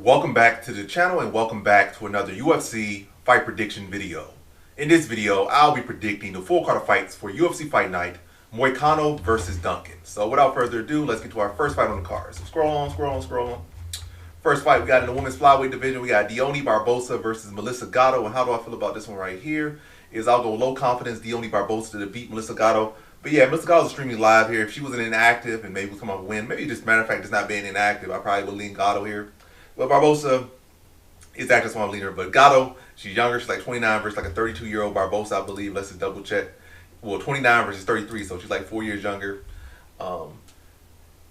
Welcome back to the channel and welcome back to another UFC fight prediction video. In this video, I'll be predicting the full card of fights for UFC Fight Night, Moicano versus Duncan. So without further ado, let's get to our first fight on the card. So scroll on. First fight we got in the women's flyweight division, we got Dione Barbosa versus Melissa Gatto. And how do I feel about this one right here? I'll go low confidence Dione Barbosa to beat Melissa Gatto. But yeah, Melissa Gatto's extremely live here. If she wasn't inactive and maybe was come up win, maybe just matter of fact just not being inactive, I probably would lean Gatto here. But Barbosa is active, so I'm leaning her. But Gatto, she's younger. She's like 29 versus like a 32-year-old Barbosa, I believe. Let's just double check. Well, 29 versus 33, so she's like 4 years younger. I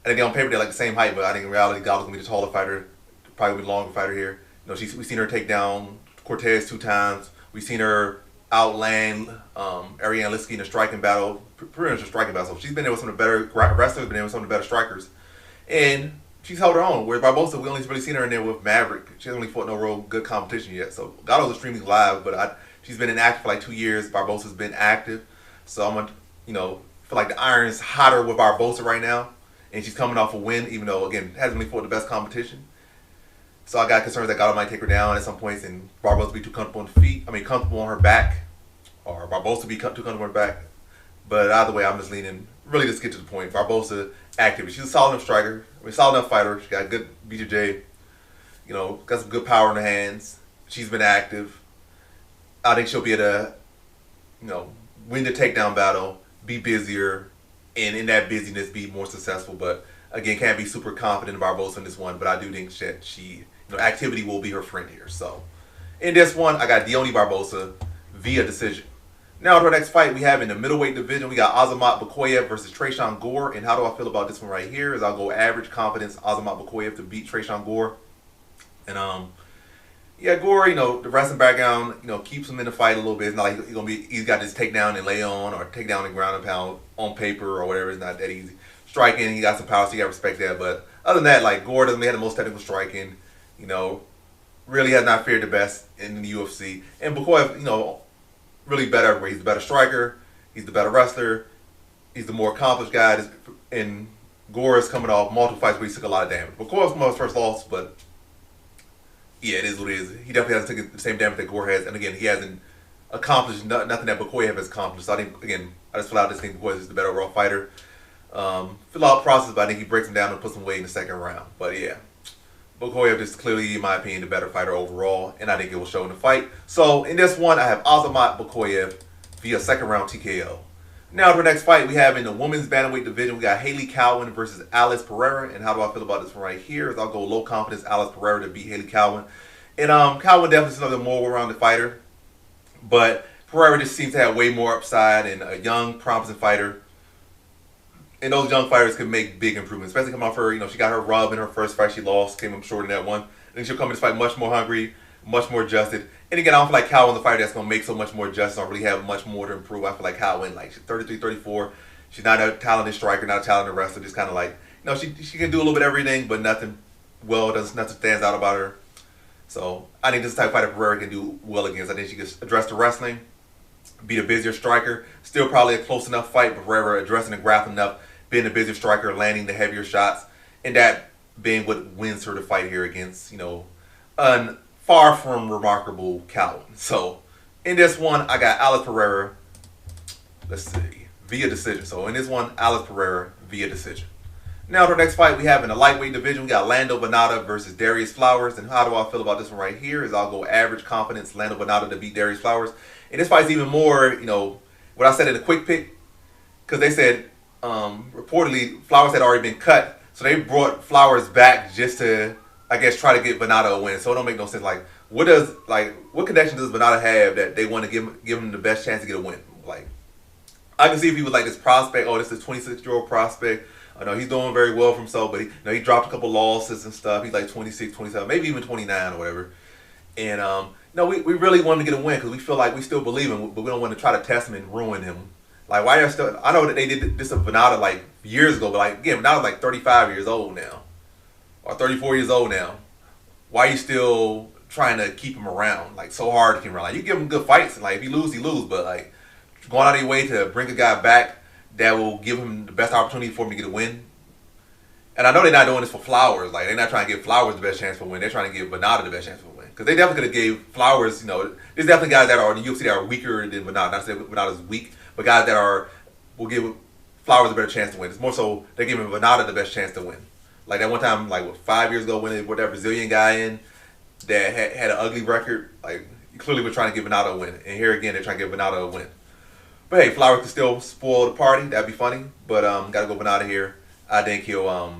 think on paper they're like the same height, but I think in reality Gatto's gonna be the taller fighter, probably gonna be the longer fighter here. You know, we've seen her take down Cortez 2 times. We've seen her outland Ariane Lipski in a striking battle, pretty much a striking battle. So she's been there with some of the better wrestlers, been there with some of the better strikers, and she's held her own. Where Barbosa, we only really seen her in there with Maverick. She hasn't really fought no real good competition yet. So Gatto's extremely live, but she's been inactive for like 2 years. Barbosa's been active, so I'm gonna, feel like the iron's hotter with Barbosa right now, and she's coming off a win, even though again hasn't really fought the best competition. So I got concerns that Gatto might take her down at some points, and Barbosa be too comfortable on the feet. Comfortable on her back, or Barbosa be too comfortable on her back. But either way, I'm just leaning. Really, just get to the point. Barbosa active. She's a solid enough striker. Solid enough fighter. She got good BJJ. Got some good power in her hands. She's been active. I think she'll be able to, win the takedown battle, be busier, and in that busyness, be more successful. But again, can't be super confident in Barbosa in this one. But I do think that she, activity will be her friend here. So in this one, I got Dione Barbosa via decision. Now to our next fight we have in the middleweight division, we got Azamat Bekoev versus Tresean Gore. And how do I feel about this one right here? I'll go average confidence Azamat Bekoev to beat Tresean Gore. And yeah, Gore, the wrestling background, keeps him in the fight a little bit. It's not like he's got this takedown and lay on or takedown and ground and pound on paper or whatever. It's not that easy. Striking, he got some power, so you got to respect that. But other than that, like Gore doesn't have the most technical striking. Really has not fared the best in the UFC. And Bekoev, really better everywhere. He's the better striker. He's the better wrestler. He's the more accomplished guy. And Gore is coming off multiple fights where he took a lot of damage. Bekoev's his first loss, but yeah, it is what it is. He definitely hasn't taken the same damage that Gore has. And again, he hasn't accomplished nothing that Bekoev has accomplished. So I think, again, I just feel out this thing Bekoev is the better overall fighter. Fill out process, but I think he breaks him down and puts him away in the second round. But yeah, Bekoev is clearly, in my opinion, the better fighter overall, and I think it will show in the fight. So in this one, I have Azamat Bekoev via second round TKO. Now to our next fight we have in the women's bantamweight division, we got Haley Cowan versus Alice Pereira. And how do I feel about this one right here? I'll go low confidence Alice Pereira to beat Haley Cowan. And Cowan definitely is another more well-rounded fighter, but Pereira just seems to have way more upside and a young, promising fighter. And those young fighters can make big improvements, especially coming off her, she got her rub in her first fight she lost, came up short in that one. And she'll come in this fight much more hungry, much more adjusted. And again, I don't feel like Cowan's a fighter that's going to make so much more adjustments. I don't really have much more to improve. I feel like Cowan, she's 33, 34. She's not a talented striker, not a talented wrestler. Just kind of like, she can do a little bit of everything, but nothing stands out about her. So I think this type of fighter Pereira can do well against. I think she can address the wrestling, be a busier striker. Still probably a close enough fight, but Pereira addressing the grappling enough, being a busier striker, landing the heavier shots, and that being what wins her the fight here against, an far from remarkable Cowan. So in this one, I got Alice Pereira, let's see, via decision. So in this one, Alice Pereira via decision. Now to our next fight we have in the lightweight division, we got Lando Vannata versus Darius Flowers. And how do I feel about this one right here? I'll go average confidence Lando Vannata to beat Darius Flowers. And this fight's even more, what I said in the quick pick, because they said reportedly Flowers had already been cut, so they brought Flowers back just to, I guess, try to get Vannata a win. So it don't make no sense. What connection does Vannata have that they want to give him the best chance to get a win? I can see if he was like this prospect. Oh, this is a 26-year-old prospect. I know he's doing very well for himself, but he dropped a couple losses and stuff. He's like 26, 27, maybe even 29 or whatever. And we really want him to get a win because we feel like we still believe him, but we don't want to try to test him and ruin him. Why are still? I know that they did this to Vannata years ago, but again, Vannata's 35 years old now, or 34 years old now. Why are you still trying to keep him around so hard to keep him around? You give him good fights, and if he lose, he lose. But going out of your way to bring a guy back that will give him the best opportunity for him to get a win. And I know they're not doing this for Flowers. Like, they're not trying to give Flowers the best chance for a win. They're trying to give Vannata the best chance for a win. Because they definitely could have gave Flowers, there's definitely guys that are in the UFC that are weaker than Vannata. Not to say Vannata's weak, but guys that will give Flowers a better chance to win. It's more so they're giving Vannata the best chance to win. Like that one time, 5 years ago when they put that Brazilian guy in that had an ugly record, like, clearly we're trying to give Vannata a win. And here again, they're trying to give Vannata a win. But hey, Flowers can still spoil the party. That'd be funny. But gotta go Vannata here. I think he'll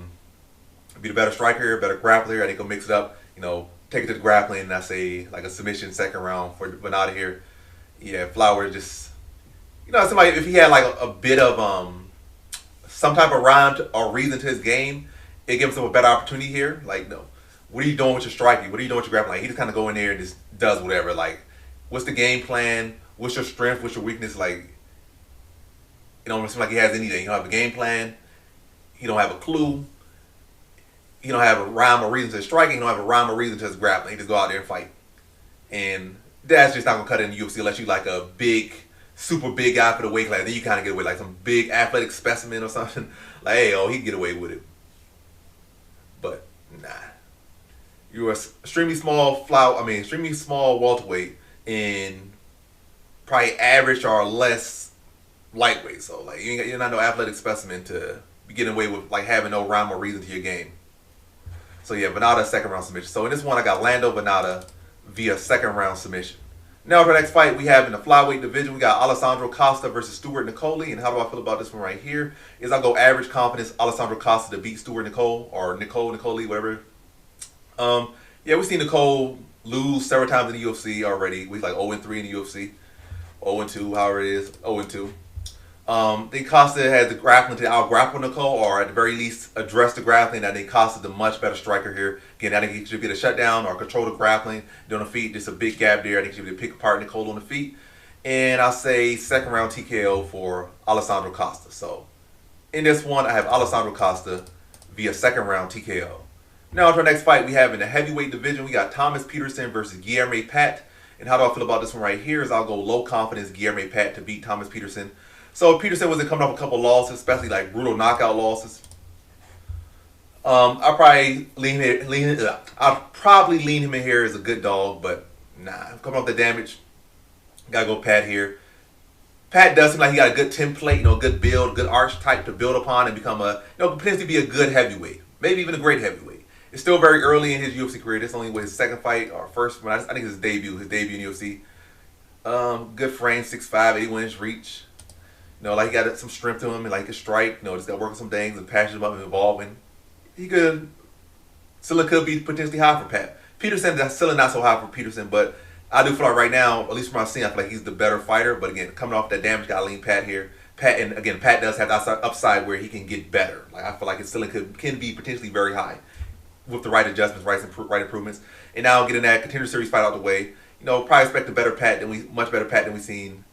be the better striker, better grappler. I think he'll mix it up. Take it to the grappling, and I say like a submission second round for Vannata here. Yeah, Flowers just somebody, if he had like a bit of some type of rhyme or reason to his game, it gives him a better opportunity here. Like, no, what are you doing with your striking? What are you doing with your grappling? Like, he just kind of go in there and just does whatever. Like, what's the game plan? What's your strength? What's your weakness? Like, it don't seem like he has anything. He don't have a game plan. He don't have a clue. He don't have a rhyme or reason to his striking. He don't have a rhyme or reason to his grappling. He just go out there and fight. And that's just not going to cut it in the UFC unless you like a big, super big guy for the weight class. Then you kind of get away, like some big athletic specimen or something. Like, hey, he can get away with it. But, nah. You're extremely small welterweight in probably average or less lightweight. So, like, you're not no athletic specimen to be getting away with, like, having no rhyme or reason to your game. So yeah, Vannata second round submission. So in this one, I got Lando Vannata via second round submission. Now for the next fight we have in the flyweight division, we got Alessandro Costa versus Stuart Nicoll. And how do I feel about this one right here? Is I'll go average confidence Alessandro Costa to beat Stuart Nicoll or Nicoll, whatever. Yeah, we've seen Nicoll lose several times in the UFC already. We're like 0-3 in the UFC, 0-2, however it is, 0-2. I think Costa has the grappling to out-grapple Nicoll, or at the very least address the grappling. I think Costa's the much better striker here. Again, I think he should get a shutdown or control the grappling. On the feet, just a big gap there. I think he should be able to pick apart Nicoll on the feet. And I'll say second round TKO for Alessandro Costa. So in this one, I have Alessandro Costa via second round TKO. Now to our next fight we have in the heavyweight division, we got Thomas Peterson versus Guilherme Pat. And how do I feel about this one right here is I'll go low confidence Guilherme Pat to beat Thomas Peterson. So Peterson wasn't coming off a couple losses, especially like brutal knockout losses. I'll probably lean him in here as a good dog, but nah, coming off the damage, gotta go Pat here. Pat does seem like he got a good template, good build, good archetype to build upon and become potentially be a good heavyweight, maybe even a great heavyweight. It's still very early in his UFC career. This only was his second fight or first one. I think his debut in UFC. Good frame, 6'5", 81-inch reach. Like he got some strength to him and like his strike. Just got to work on some things and patch him up and evolving. He still could be potentially high for Pat. Peterson, that's still not so high for Peterson, but I do feel like right now, at least from what I've seen, I feel like he's the better fighter. But again, coming off that damage, got to lean Pat here. Pat does have the upside where he can get better. Like I feel like it still can be potentially very high with the right adjustments, right improvements. And now getting that Contender Series fight out the way, probably expect much better Pat than we've seen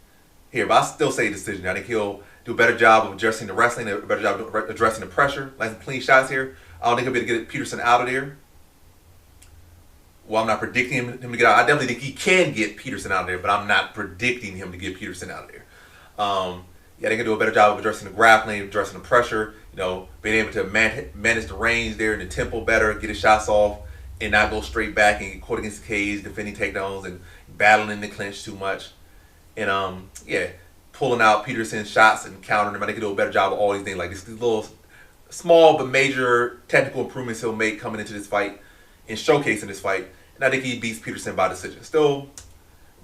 here. But I still say decision. I think he'll do a better job of addressing the wrestling, a better job of addressing the pressure, like some clean shots here. I don't think he'll be able to get Peterson out of there. Well, I'm not predicting him to get out. I definitely think he can get Peterson out of there, but I'm not predicting him to get Peterson out of there. Yeah, they can do a better job of addressing the grappling, addressing the pressure, being able to manage the range there and the tempo better, get his shots off, and not go straight back and get caught against the cage, defending takedowns and battling in the clinch too much. And, pulling out Peterson's shots and countering them. I think he can do a better job of all these things, like these little small but major technical improvements he'll make coming into this fight and showcasing this fight. And I think he beats Peterson by decision. Still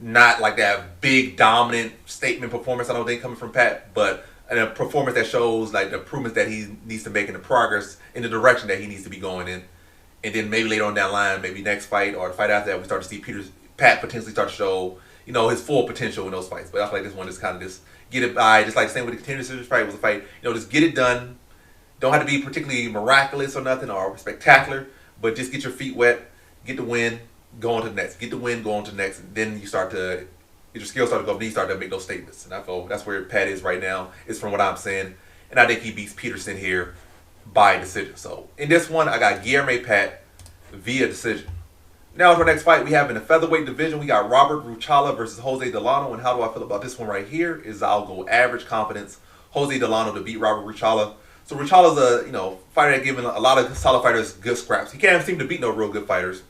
not like that big, dominant statement performance, I don't think, coming from Pat, but a performance that shows like the improvements that he needs to make in the progress in the direction that he needs to be going in. And then maybe later on down the line, maybe next fight or the fight after that, we start to see Pat potentially start to show, his full potential in those fights. But I feel like this one is kind of just get it by, just like the same with the Contender Series fight was a fight, just get it done. Don't have to be particularly miraculous or nothing or spectacular, but just get your feet wet, get the win, go on to the next. Get the win, go on to the next. And then your skills start to go up, then you start to make those statements. And I feel that's where Pat is right now, is from what I'm saying. And I think he beats Peterson here by decision. So in this one, I got Guilherme Pat via decision. Now to our next fight we have in the featherweight division, we got Robert Ruchala versus Jose Delano. And how do I feel about this one right here is I'll go average confidence Jose Delano to beat Robert Ruchala. So Ruchala's a fighter that giving a lot of solid fighters good scraps. He can't seem to beat no real good fighters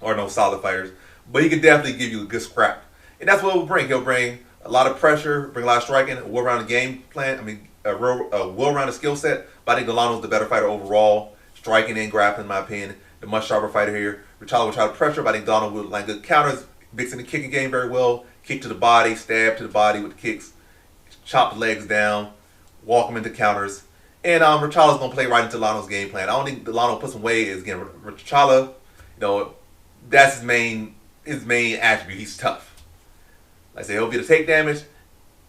or no solid fighters, but he can definitely give you a good scrap. And that's what he'll bring. He'll bring a lot of pressure, bring a lot of striking, a well-rounded game plan. A well-rounded skill set. But I think Delano's the better fighter overall, striking and grappling, in my opinion. The much sharper fighter here. Ruchala will try to pressure, but I think Delano will land good counters, mixing the kicking game very well. Kick to the body, stab to the body with the kicks, chop the legs down, walk him into counters. And Ruchala's going to play right into Delano's game plan. I don't think Delano puts him away. Again, Ruchala, that's his main attribute. He's tough. Like I said, he'll be able to take damage,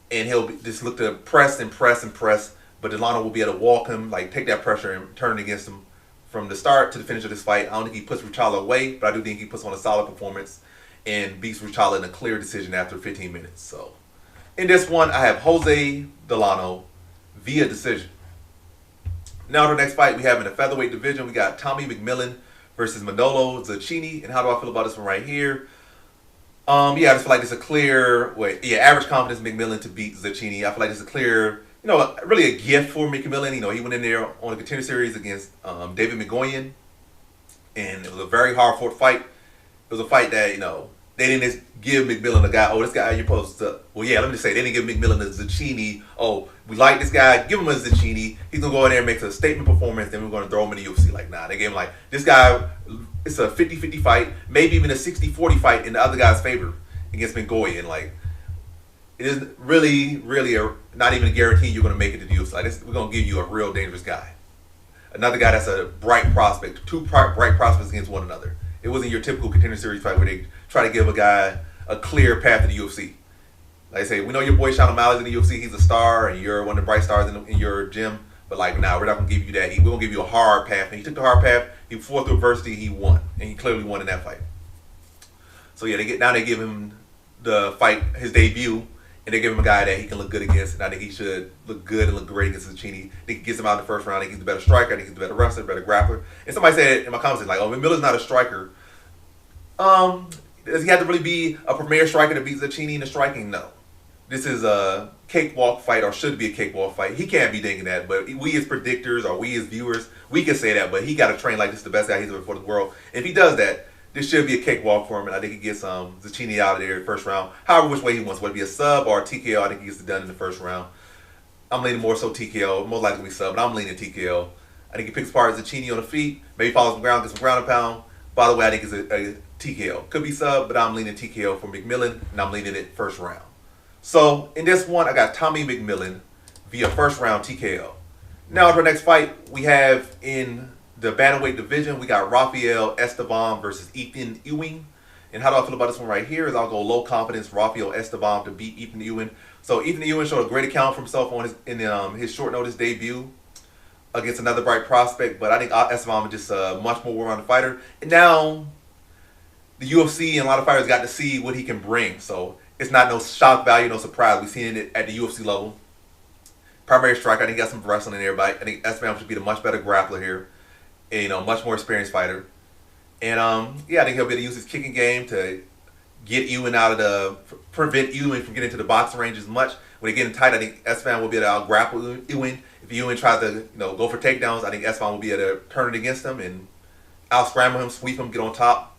and he'll just look to press and press and press. But Delano will be able to walk him, like take that pressure and turn it against him from the start to the finish of this fight. I don't think he puts Ruchala away, but I do think he puts on a solid performance and beats Ruchala in a clear decision after 15 minutes. So, in this one, I have Jose Delano via decision. Now, the next fight we have in the featherweight division, we got Tommy McMillen versus Manolo Zecchini. And how do I feel about this one right here? I just feel like it's a clear average confidence McMillen to beat Zecchini. I feel like it's a clear, really a gift for McMillen. He went in there on a contender series against David McGoyan, and it was a very hard fought fight. It was a fight that, they didn't just give McMillen a guy, this guy you're supposed to, let me just say, they didn't give McMillen a Zecchini, we like this guy, give him a Zecchini, he's going to go in there and make a statement performance, then we're going to throw him in the UFC. Like, nah, they gave him this guy, it's a 50-50 fight, maybe even a 60-40 fight in the other guy's favor against McGoyan. It is really, really not even a guarantee you're going to make it to the UFC. We're going to give you a real dangerous guy. Another guy that's a bright prospect, two bright prospects against one another. It wasn't your typical contender series fight where they try to give a guy a clear path to the UFC. Like I say, we know your boy Sean O'Malley's in the UFC. He's a star, and you're one of the bright stars in your gym. But we're not going to give you that. We're going to give you a hard path. And he took the hard path. He fought through adversity. He won, and he clearly won in that fight. So they give him the fight, his debut, and they give him a guy that he can look good against. And I think he should look good and look great against Zecchini. I think he gets him out in the first round. I think he's the better striker. I think he's the better wrestler, better grappler. And somebody said in my comments, Miller's not a striker. Does he have to really be a premier striker to beat Zecchini in the striking? No. This is a cakewalk fight, or should be a cakewalk fight. He can't be thinking that, but we as predictors or we as viewers, we can say that, but he got to train like this is the best guy he's ever fought in the world. If he does that, this should be a cakewalk for him, and I think he gets Zecchini out of there in the first round. However, which way he wants, whether it be a sub or a TKO, I think he gets it done in the first round. I'm leaning more so TKO, most likely sub, but I'm leaning TKO. I think he picks apart Zecchini on the feet, maybe follows some ground, gets some ground and pound. By the way, I think it's a TKO. Could be sub, but I'm leaning TKO for McMillen, and I'm leaning it first round. So, in this one, I got Tommy McMillen via first round TKO. Now, for the next fight, we have in the bantamweight division, we got Rafael Estevam versus Ethan Ewing. And how do I feel about this one right here is I'll go low confidence Rafael Estevam to beat Ethan Ewing. So, Ethan Ewing showed a great account for himself on his short notice debut against another bright prospect, but I think Estevam is just a much more well-rounded fighter. And now, the UFC and a lot of fighters got to see what he can bring. So, it's not no shock value, no surprise. We've seen it at the UFC level. Primary striker, I think he got some wrestling in there, but I think Estevam should be the much better grappler here. And, much more experienced fighter. And, I think he'll be able to use his kicking game to get Ewing prevent Ewing from getting to the boxing range as much. When they get in tight, I think Estevam will be able to out-grapple Ewing. If Ewing tries to, go for takedowns, I think Estevam will be able to turn it against him and out-scramble him, sweep him, get on top.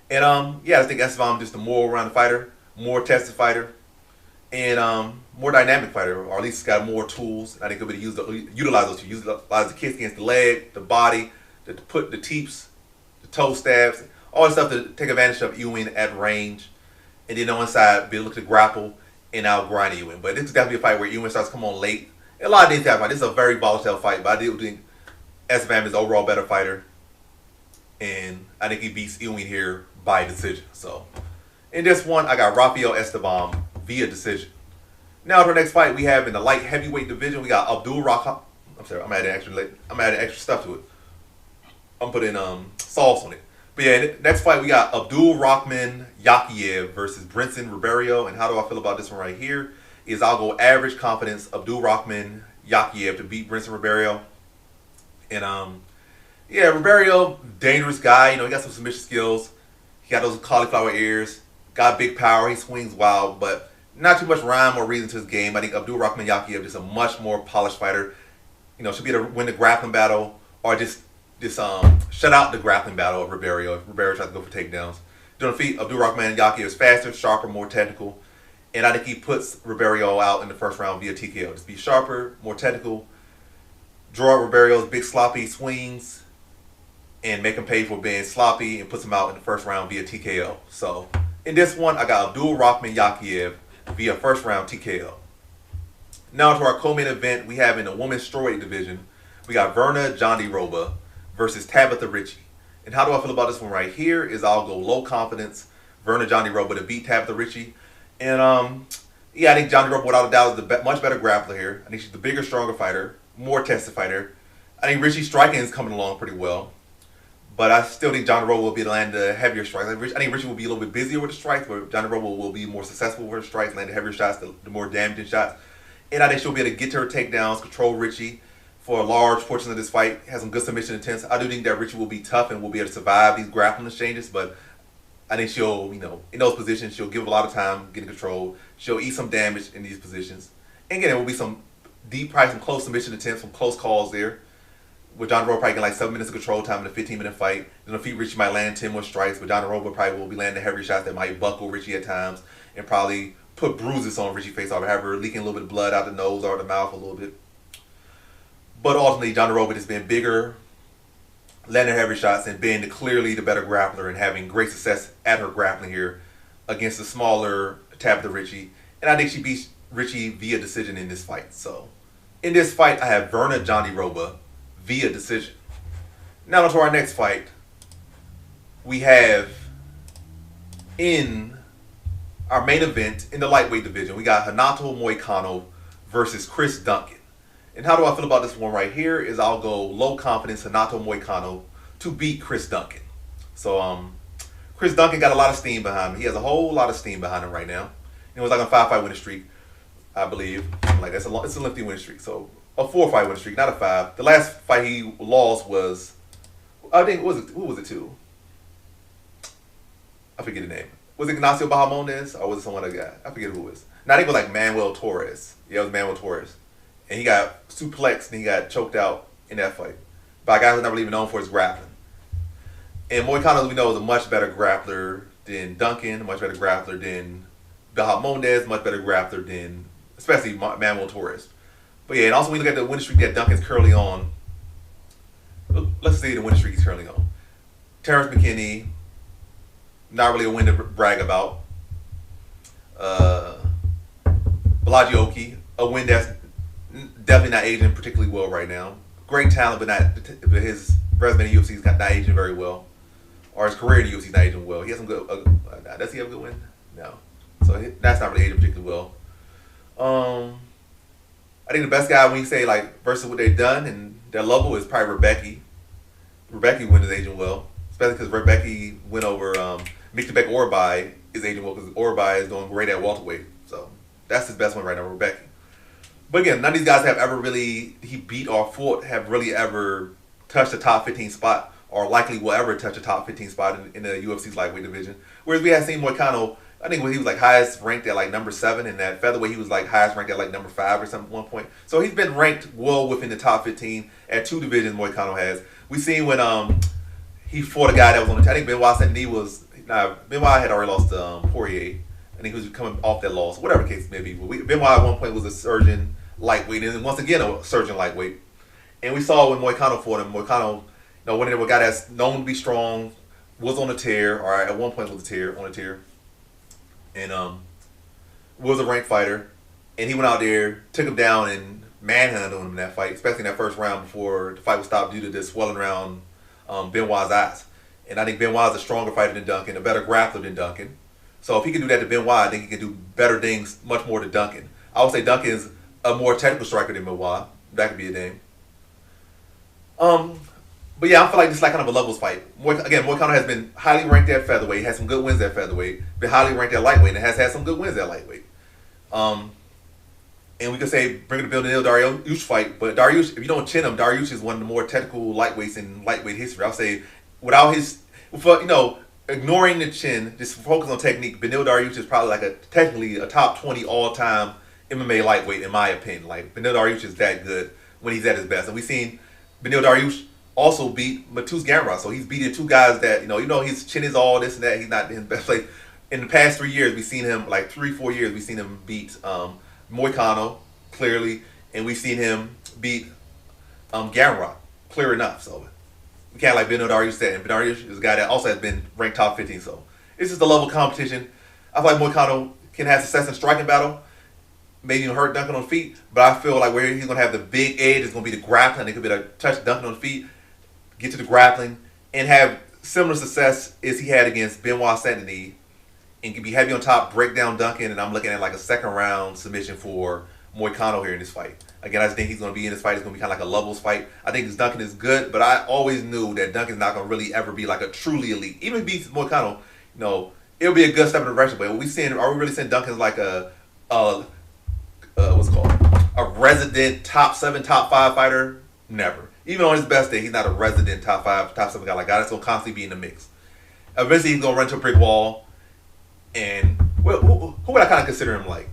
And, I think Estevam is just a more rounded fighter, more tested fighter, and more dynamic fighter, or at least got more tools. I think he'll be able to utilize those tools, utilize the kicks against the leg, the body, the teeps, the toe stabs, all that stuff to take advantage of Ewing at range. And then on the side, be able to grapple and out-grind Ewing. But this is definitely a fight where Ewing starts to come on late. And a lot of these guys, this is a very volatile fight, but I do think Estevam is overall better fighter. And I think he beats Ewing here by decision. So, in this one, I got Rafael Estevam via decision. Now, for the next fight we have in the light heavyweight division, we got Abdul Rahman. I'm sorry, I'm adding extra stuff to it. I'm putting sauce on it. But next fight we got Abdul Rahman Yakhyaev versus Brinson Ribeiro. And how do I feel about this one right here? Is I'll go average confidence Abdul Rahman Yakhyaev to beat Brinson Ribeiro. And Ribeiro, dangerous guy. He got some submission skills. He got those cauliflower ears. Got big power. He swings wild, but not too much rhyme or reason to his game. I think Abdul Rahman Yakhyaev is a much more polished fighter. should be able to win the grappling battle or just shut out the grappling battle of Ribeiro if Ribeiro tries to go for takedowns. Doing the feet, Abdulrahman Yakhyaev is faster, sharper, more technical, and I think he puts Ribeiro out in the first round via TKO. Just be sharper, more technical, draw out Ribeiro's big sloppy swings, and make him pay for being sloppy and puts him out in the first round via TKO. So in this one, I got Abdulrahman Yakhyaev via first round TKO. Now to our co-main event, we have in the women's strawweight division, we got Vannata Jandiroba versus Tabitha Ricci. And how do I feel about this one right here is I'll go low confidence, Vannata Jandiroba to beat Tabitha Ricci. And yeah, I think Jandiroba without a doubt is the much better grappler here. I think she's the bigger, stronger fighter, more tested fighter. I think Ricci's striking is coming along pretty well. But I still think Jandiroba will be land the heavier strikes. I think Ricci will be a little bit busier with the strikes, but Jandiroba will be more successful with her strikes, land the heavier shots, the more damaging shots. And I think she'll be able to get to her takedowns, control Ricci for a large portion of this fight. Has some good submission attempts. I do think that Ricci will be tough and will be able to survive these grappling exchanges, but I think she'll, in those positions, she'll give a lot of time getting control. She'll eat some damage in these positions. And again, there will be some deep, probably some close submission attempts, some close calls there. With Jandiroba probably getting like 7 minutes of control time in a 15-minute fight. Then the feet Ricci might land 10 more strikes, but Jandiroba probably will be landing heavy shots that might buckle Ricci at times and probably put bruises on Ricci's face or have her leaking a little bit of blood out the nose or the mouth a little bit. But ultimately, Jandiroba just being bigger, landing heavy shots, and being clearly the better grappler and having great success at her grappling here against the smaller Tabitha Ricci. And I think she beats Ricci via decision in this fight. So in this fight, I have Vannata Jandiroba via decision. Now to our next fight. We have in our main event in the lightweight division, we got Renato Moicano versus Chris Duncan. And how do I feel about this one right here is I'll go low confidence Renato Moicano to beat Chris Duncan. So Chris Duncan got a lot of steam behind him. He has a whole lot of steam behind him right now. It was like a 5-fight winning streak, I believe. Like it's a lengthy winning streak. So a 4-fight winning streak, not a 5. The last fight he lost was, I think, who was it to? I forget the name. Was it Ignacio Bahamondes or was it some other guy? I forget who it was. Now I think it was like Manuel Torres. Yeah, it was Manuel Torres. And he got suplexed and he got choked out in that fight by a guy who's not really even known for his grappling. And Moicano, as we know, is a much better grappler than Duncan, much better grappler than Bahamondes, much better grappler than, especially Manuel Torres. But yeah, and also when you look at the winning streak that Duncan's currently on, let's see the winning streak he's currently on. Terrence McKinney, not really a win to brag about. Balaji Oki, a win that's definitely not aging particularly well right now. Great talent, but his resume in the UFC is not aging very well. Or his career in the UFC is not aging well. He has some good, does he have a good win? No. So that's not really aging particularly well. I think the best guy when you say like versus what they've done and their level is probably Rebecca. Rebecca win is aging well, especially because Rebecca went over Miktabek Orbai is aging well because Orbai is doing great at welterweight. So that's his best one right now, Rebecca. But again, none of these guys have ever really beat or fought have really ever touched the top 15 spot or likely will ever touch a top 15 spot in the UFC's lightweight division. Whereas we had seen Moicano, I think when he was like highest ranked at like number 7, and that featherweight he was like highest ranked at like number 5 or something at one point. So he's been ranked well within the top 15 at 2 divisions. Moicano has. We seen when he fought a guy that was on the. I think Benoit said he was. Benoit had already lost to Poirier. I think he was coming off that loss, whatever the case may be. Benoit at one point was a surgeon lightweight, and then once again a surgeon lightweight. And we saw when Moicano fought him. Moicano, when a guy that's known to be strong, was on a tear, or at one point was on a tear. And was a ranked fighter, and he went out there, took him down, and manhandled him in that fight, especially in that first round before the fight was stopped due to this swelling around Benoit's eyes. And I think Benoit's a stronger fighter than Duncan, a better grappler than Duncan. So if he can do that to Benoit, I think he can do better things, much more to Duncan. I would say Duncan is a more technical striker than Benoit. That could be a name. But yeah, I feel like this is like kind of a levels fight. Again, Moicano has been highly ranked at featherweight, has some good wins at featherweight, been highly ranked at lightweight, and has had some good wins at lightweight. And we could say bring the Beneil Dariush fight, but Dariush, if you don't chin him, Dariush is one of the more technical lightweights in lightweight history. I'll say without ignoring the chin, just focus on technique, Beneil Dariush is probably technically a top 20 all-time MMA lightweight in my opinion. Like Beneil Dariush is that good. when he's at his best. And we've seen Beneil Dariush also beat Mateusz Gamrot. So he's beating two guys that, his chin is all this and that. He's not in his best place. In the past 3 years, we've seen him, like 3-4 years, we've seen him beat Moicano, clearly. And we've seen him beat Gamrot, clear enough. So we can't like Beneil Dariush said. And Beneil Dariush is a guy that also has been ranked top 15. So it's just a level of competition. I feel like Moicano can have success in striking battle. Maybe even hurt Duncan on the feet. But I feel like where he's going to have the big edge is going to be the grappling. It could be to touch Duncan on the feet, get to the grappling, and have similar success as he had against Benoit Saint-Denis. And can be heavy on top, break down Duncan. And I'm looking at like a second round submission for Moicano here in this fight. Again, I just think he's going to be in this fight. It's going to be kind of like a levels fight. I think Duncan is good, but I always knew that Duncan's not going to really ever be like a truly elite. Even if he beats Moicano, it'll be a good step in the direction. But are we really seeing Duncan's like what's it called? A resident top 7, top 5 fighter? Never. Even on his best day, he's not a resident top 5, top 7 guy. Like a guy that's going to constantly be in the mix. Eventually, he's going to run to a brick wall. And who would I kind of consider him like?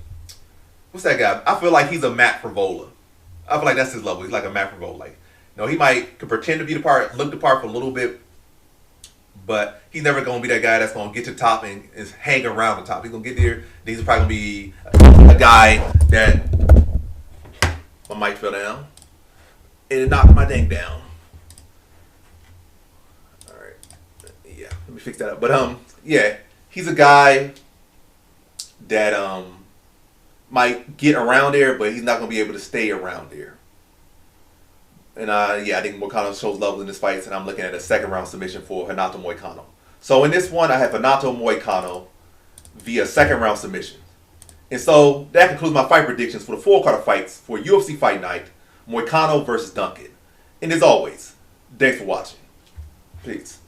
What's that guy? I feel like he's a Matt Frivola. I feel like that's his level. He's like a Matt Frivola. Like, he could pretend to be the part, look the part for a little bit, but he's never going to be that guy that's going to get to the top and is hang around the top. He's going to get there. Then he's probably going to be a guy that my mic fell down and it knocked my thing down. All right, yeah, let me fix that up. But yeah, he's a guy that might get around there, but he's not going to be able to stay around there. And I think Moicano shows level in this fight, and I'm looking at a second round submission for Vannata Moicano. So in this one, I have Vannata Moicano via second round submission. And so that concludes my fight predictions for the full-card fights for UFC Fight Night, Moicano versus Duncan. And as always, thanks for watching. Peace.